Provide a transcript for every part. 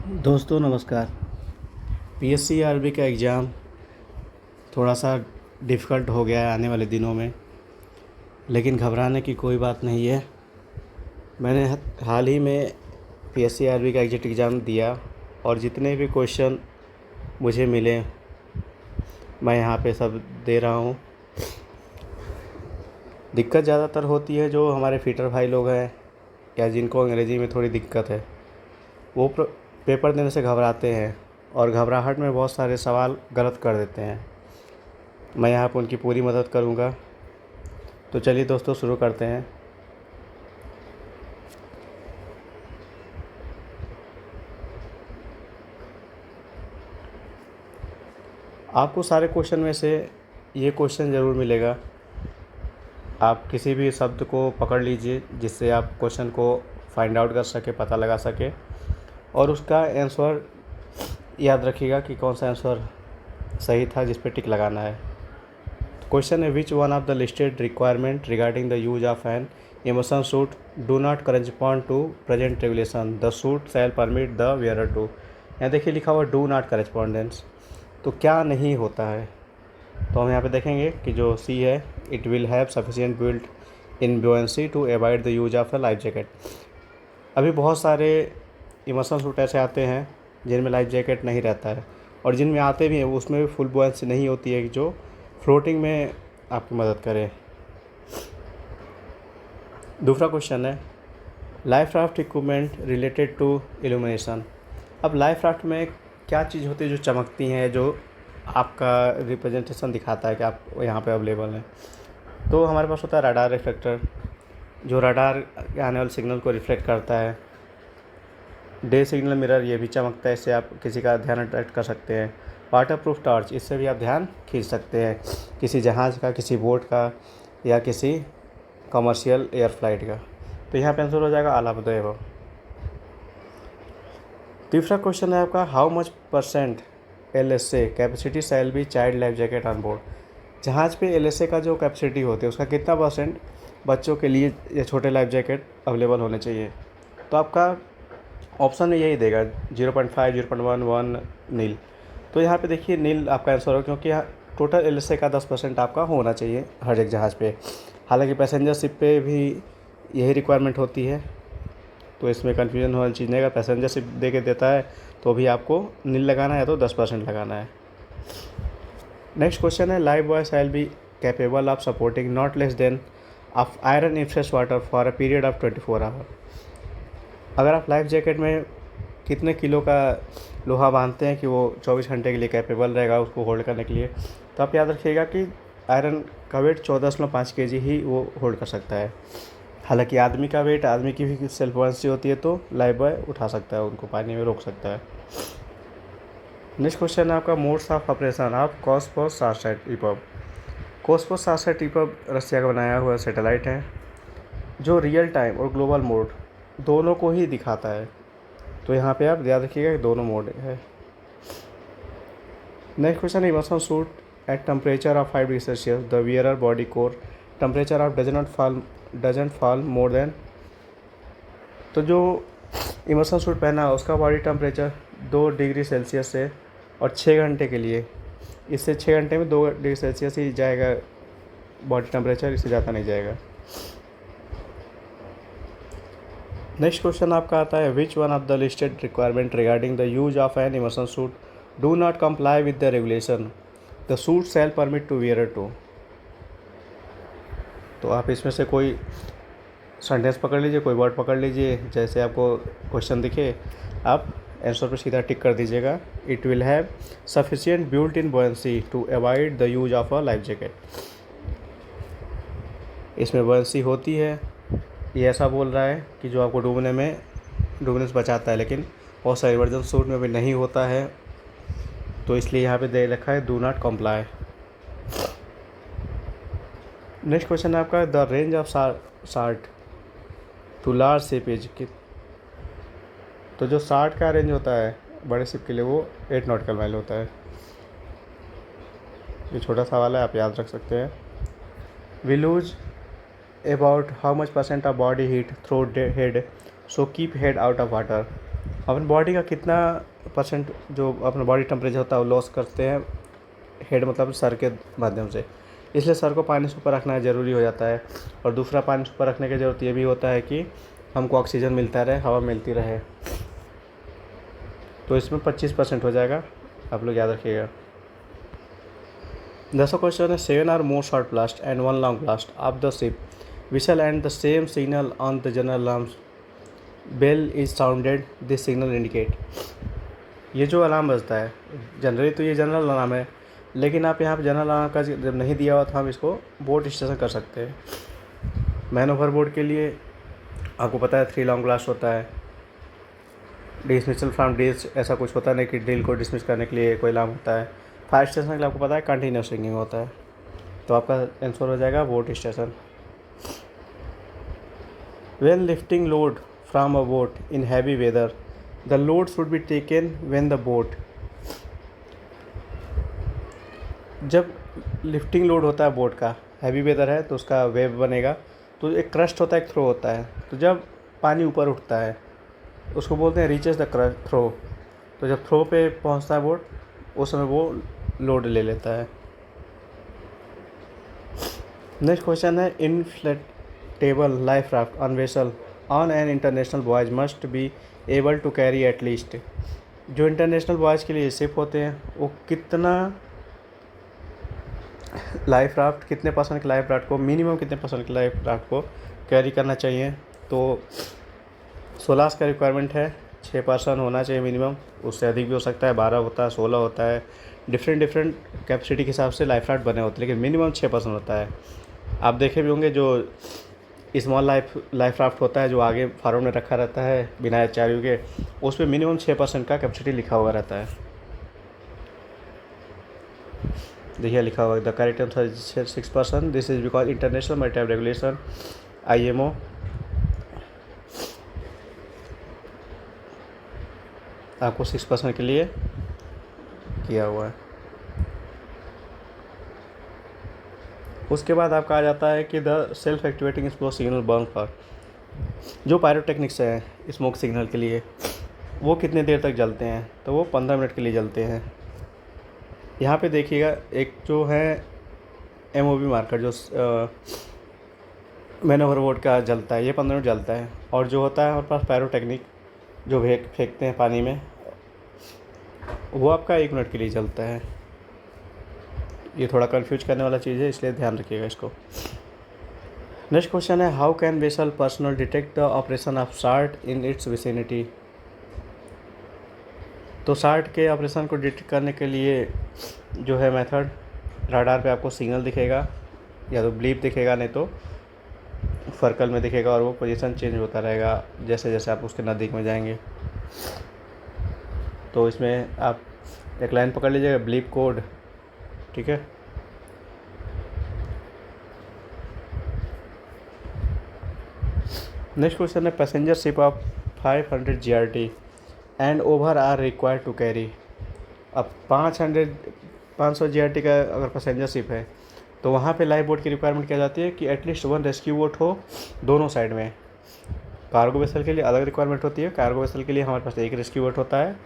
दोस्तों नमस्कार। PSC RB का एग्ज़ाम थोड़ा सा डिफ़िकल्ट हो गया है आने वाले दिनों में, लेकिन घबराने की कोई बात नहीं है। मैंने हाल ही में पीएससी आरबी का एग्जिट एग्ज़ाम दिया और जितने भी क्वेश्चन मुझे मिले मैं यहाँ पे सब दे रहा हूँ। दिक्कत ज़्यादातर होती है जो हमारे फीटर भाई लोग हैं या जिनको अंग्रेज़ी में थोड़ी दिक्कत है, वो पेपर देने से घबराते हैं और घबराहट में बहुत सारे सवाल गलत कर देते हैं। मैं यहाँ पर उनकी पूरी मदद करूँगा। तो चलिए दोस्तों शुरू करते हैं। आपको सारे क्वेश्चन में से ये क्वेश्चन ज़रूर मिलेगा। आप किसी भी शब्द को पकड़ लीजिए जिससे आप क्वेश्चन को फाइंड आउट कर सके, पता लगा सके, और उसका आंसर याद रखिएगा कि कौन सा आंसर सही था जिस पे टिक लगाना है। क्वेश्चन है, which one of the listed requirement regarding the use of an immersion suit do not correspond to present regulation, the suit shall permit the wearer to. यहाँ देखिए लिखा हुआ डू नॉट करेस्पॉन्डेंस, तो क्या नहीं होता है। तो हम यहाँ पे देखेंगे कि जो सी है, it will have sufficient built in buoyancy to avoid the use of a life jacket. अभी बहुत सारे इमोशन सूट ऐसे आते हैं जिनमें लाइफ जैकेट नहीं रहता है, और जिनमें आते भी हैं उसमें भी फुल बुओयेंसी नहीं होती है जो फ्लोटिंग में आपकी मदद करे। दूसरा क्वेश्चन है, life raft equipment related to illumination. अब लाइफ राफ्ट में क्या चीज़ होती है जो चमकती हैं, जो आपका रिप्रेजेंटेशन दिखाता है कि आप यहाँ पे अवेलेबल हैं। तो हमारे पास होता है रडार रिफ्लेक्टर, जो रडार के आने वाले सिग्नल को रिफ्लेक्ट करता है। डे सिग्नल मिरर, ये भी चमकता है, इससे आप किसी का ध्यान अट्रैक्ट कर सकते हैं। वाटर प्रूफ टॉर्च, इससे भी आप ध्यान खींच सकते हैं किसी जहाज़ का, किसी बोट का, या किसी कमर्शियल एयर फ्लाइट का। तो यहाँ पे आंसर हो जाएगा ऑल ऑफ द अबव। तीसरा क्वेश्चन है आपका, how much percent LSA capacity shall be child life jacket on board. जहाज़ पे LSA का जो कैपेसिटी होती है उसका कितना परसेंट बच्चों के लिए या छोटे लाइफ जैकेट अवेलेबल होने चाहिए। तो आपका ऑप्शन में यही देगा 0.5, 0.1, 1 नील। तो यहाँ पे देखिए नील आपका आंसर हो, क्योंकि टोटल LSA का 10% आपका होना चाहिए हर एक जहाज़ पे। हालांकि पैसेंजर शिप पे भी यही रिक्वायरमेंट होती है, तो इसमें कन्फ्यूजन होने चीज़ नहीं है। अगर पैसेंजर शिप दे के देता है तो भी आपको नील लगाना है, तो 10% लगाना है। नेक्स्ट क्वेश्चन है, life buoy shall be capable of supporting not less than of iron in fresh water for a period of 24 hour. अगर आप लाइफ जैकेट में कितने किलो का लोहा बांधते हैं कि वो 24 घंटे के लिए कैपेबल रहेगा उसको होल्ड करने के लिए, तो आप याद रखिएगा कि आयरन का वेट 14.5 kg ही वो होल्ड कर सकता है। हालांकि आदमी का वेट, आदमी की भी सेल्फ बुओयेंसी होती है, तो लाइफ बॉय उठा सकता है, उनको पानी में रोक सकता है। नेक्स्ट क्वेश्चन है आपका, modes of operation of Cosmos satellite इपब। कॉस्मोस साटलाइट इपब रशिया का बनाया हुआ सैटेलाइट है जो रियल टाइम और ग्लोबल मोड दोनों को ही दिखाता है। तो यहाँ पे आप याद रखिएगा कि दोनों मोड है। नेक्स्ट क्वेश्चन है, immersion suit at temperature of 5 degree Celsius the wearer body core temperature of doesn't fall more than. तो जो इमर्शन सूट पहना है उसका बॉडी टेम्परेचर 2 डिग्री सेल्सियस से, और 6 घंटे के लिए, इससे 6 घंटे में 2 डिग्री सेल्सियस ही जाएगा बॉडी टेम्परेचर, इससे ज़्यादा नहीं जाएगा। नेक्स्ट क्वेश्चन आपका आता है, which one of the listed requirement regarding the use of an immersion suit do not comply with the regulation, the suit shall permit to wearer to. तो आप इसमें से कोई सेंटेंस पकड़ लीजिए, कोई वर्ड पकड़ लीजिए, जैसे आपको क्वेश्चन दिखे आप आंसर पर सीधा टिक कर दीजिएगा। It will have sufficient built in buoyancy to avoid the use of a life jacket. इसमें बुओयेंसी होती है, ये ऐसा बोल रहा है कि जो आपको डूबने से बचाता है, लेकिन बहुत सारे इमरजेंसी सूट में भी नहीं होता है, तो इसलिए यहाँ पे दे रखा है do not comply. Next question है आपका, the range of short to large ship is. तो जो शार्ट का रेंज होता है बड़े शिप के लिए वो 8 नॉटिकल माइल होता है। ये छोटा सवाल है, आप याद रख सकते हैं। We lose about how much % of body heat through head, so keep head out of water. अपनी बॉडी का कितना परसेंट जो अपना बॉडी टेम्परेचर होता है वो लॉस करते हैं हेड मतलब सर के माध्यम से, इसलिए सर को पानी से ऊपर रखना ज़रूरी हो जाता है। और दूसरा पानी से ऊपर रखने की ज़रूरत ये भी होता है कि हमको ऑक्सीजन मिलता रहे, हवा मिलती रहे। तो इसमें 25% हो जाएगा, आप लोग याद रखिएगा। 10वां क्वेश्चन है 7 or more short blast and 1 long blast of the ship whistle and the same signal on the general alarms bell is sounded, this signal indicate। ये जो अलार्म बजता है जनरली तो ये जनरल अलार्म है, लेकिन आप यहाँ पे जनरल अलार्म का जब नहीं दिया हुआ तो हम इसको बोट स्टेशन कर सकते हैं। मैन ओवर बोर्ड के लिए आपको पता है 3 लॉन्ग ब्लास्ट होता है, डिसमिसल फ्रॉम ड्रिल्स ऐसा कुछ होता नहीं कि ड्रिल को डिसमिस करने के लिए कोई अलार्म होता है। फायर स्टेशन के लिए आपको पता है कंटिन्यूस रिंगिंग होता है। तो आपका आंसर हो जाएगा boat station. When lifting load from a boat in heavy weather, the load should be taken when the boat। जब लिफ्टिंग लोड होता है बोट का, हैवी वेदर है तो उसका वेव बनेगा, तो एक क्रस्ट होता है, एक थ्रो होता है। तो जब पानी ऊपर उठता है उसको बोलते हैं रीचेस द थ्रो। तो जब थ्रो पे पहुंचता है बोट उस समय वो लोड ले लेता है। नेक्स्ट क्वेश्चन है inflatable life raft on vessel on an international voyage must be able to carry at least। जो इंटरनेशनल वॉयज के लिए शिप होते हैं वो कितना लाइफ राफ्ट, कितने पर्सन के लाइफ राफ्ट को, मिनिमम कितने पर्सन के लाइफ राफ्ट को कैरी करना चाहिए। तो 16 का रिक्वायरमेंट है, 6 पर्सन होना चाहिए मिनिमम, उससे अधिक भी हो सकता है, 12 होता है, 16 होता है, डिफरेंट कैपेसिटी के हिसाब से लाइफ राफ्ट बने होते हैं, लेकिन मिनिमम 6 पर्सन होता है। आप देखे भी होंगे जो स्मॉल लाइफ राफ्ट होता है जो आगे फार्म में रखा रहता है बिना एचआरयू के, उस पर मिनिमम 6% का कैपेसिटी लिखा हुआ रहता है। देखिए लिखा हुआ the correct answer is 6%। This is because international maritime regulation IMO आपको 6% के लिए किया हुआ है। उसके बाद आपका आ जाता है कि the self activating smoke signal burn for. जो पायरोटेक्निक्स है स्मोक सिग्नल के लिए वो कितने देर तक जलते हैं, तो वो 15 मिनट के लिए जलते हैं। यहाँ पे देखिएगा एक जो है MOV मार्कर जो मैन ओवर बोर्ड का जलता है, ये 15 मिनट जलता है। और जो होता है हमारे पास पायरोटेक्निक जो फेंकते हैं पानी में, वो आपका 1 मिनट के लिए जलता है। ये थोड़ा कंफ्यूज करने वाला चीज़ है, इसलिए ध्यान रखिएगा इसको। नेक्स्ट क्वेश्चन है how can vessel personal detect the operation of SART in its vicinity. तो सार्ट के ऑपरेशन को डिटेक्ट करने के लिए जो है मेथड, राडार पे आपको सिग्नल दिखेगा, या तो ब्लीप दिखेगा नहीं तो सर्कल में दिखेगा, और वो पोजीशन चेंज होता रहेगा जैसे जैसे आप उसके नज़दीक में जाएंगे। तो इसमें आप एक लाइन पकड़ लीजिएगा ब्लीप कोड, ठीक है। नेक्स्ट क्वेश्चन है passenger ship of 500 GRT and over are required to carry. अब 500 GRT का अगर पैसेंजर शिप है तो वहाँ पे लाइफ बोट की रिक्वायरमेंट क्या जाती है कि एटलीस्ट 1 रेस्क्यू बोट हो दोनों साइड में। कार्गो वेसल के लिए अलग रिक्वायरमेंट होती है, कार्गो वेसल के लिए हमारे पास 1 रेस्क्यू बोट होता है,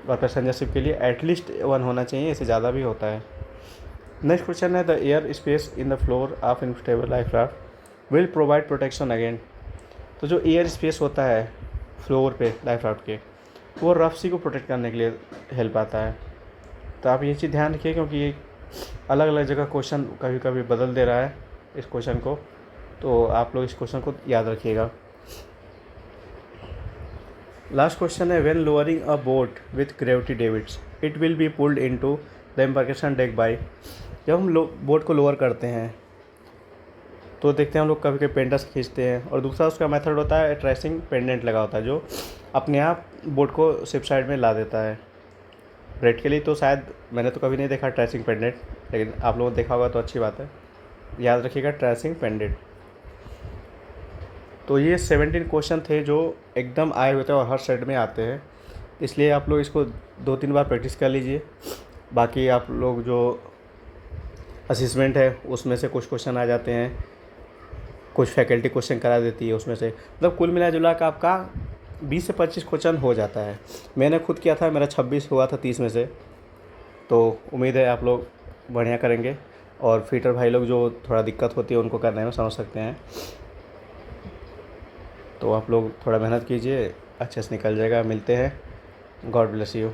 और पैसेंजर शिप के लिए एटलीस्ट 1 होना चाहिए, इससे ज़्यादा भी होता है। नेक्स्ट क्वेश्चन है the air space in the floor of inflatable life raft will provide protection again. तो जो एयर स्पेस होता है फ्लोर पे लाइफ राफ्ट के, वो रफ सी को प्रोटेक्ट करने के लिए हेल्प आता है। तो आप ये चीज़ ध्यान रखिए क्योंकि ये अलग अलग जगह क्वेश्चन कभी कभी बदल दे रहा है इस क्वेश्चन को, तो आप लोग इस क्वेश्चन को याद रखिएगा। लास्ट क्वेश्चन है when lowering a boat with gravity davits it will be pulled into the embarkation deck by. जब हम बोट को लोअर करते हैं तो देखते हैं हम लोग कभी कभी पेंडस खींचते हैं, और दूसरा उसका मेथड होता है ट्रेसिंग पेंडेंट लगा होता है जो अपने आप बोट को शिप साइड में ला देता है। ब्रेड के लिए तो शायद मैंने तो कभी नहीं देखा ट्रेसिंग पेंडेंट, लेकिन आप लोगों ने देखा होगा तो अच्छी बात है, याद रखिएगा ट्रेसिंग पेंडेंट। तो ये 17 क्वेश्चन थे जो एकदम आए हुए थे और हर सेट में आते हैं, इसलिए आप लोग इसको 2-3 बार प्रैक्टिस कर लीजिए। बाकी आप लोग जो असेसमेंट है उसमें से कुछ क्वेश्चन आ जाते हैं, कुछ फैकल्टी क्वेश्चन करा देती है उसमें से, मतलब कुल मिला जुला कर आपका 20 से 25 क्वेश्चन हो जाता है। मैंने खुद किया था, मेरा 26 हुआ था 30 में से। तो उम्मीद है आप लोग बढ़िया करेंगे, और फिटर भाई लोग जो थोड़ा दिक्कत होती है उनको करने में समझ सकते हैं। तो आप लोग थोड़ा मेहनत कीजिए, अच्छे से निकल जाएगा। मिलते हैं। God bless you.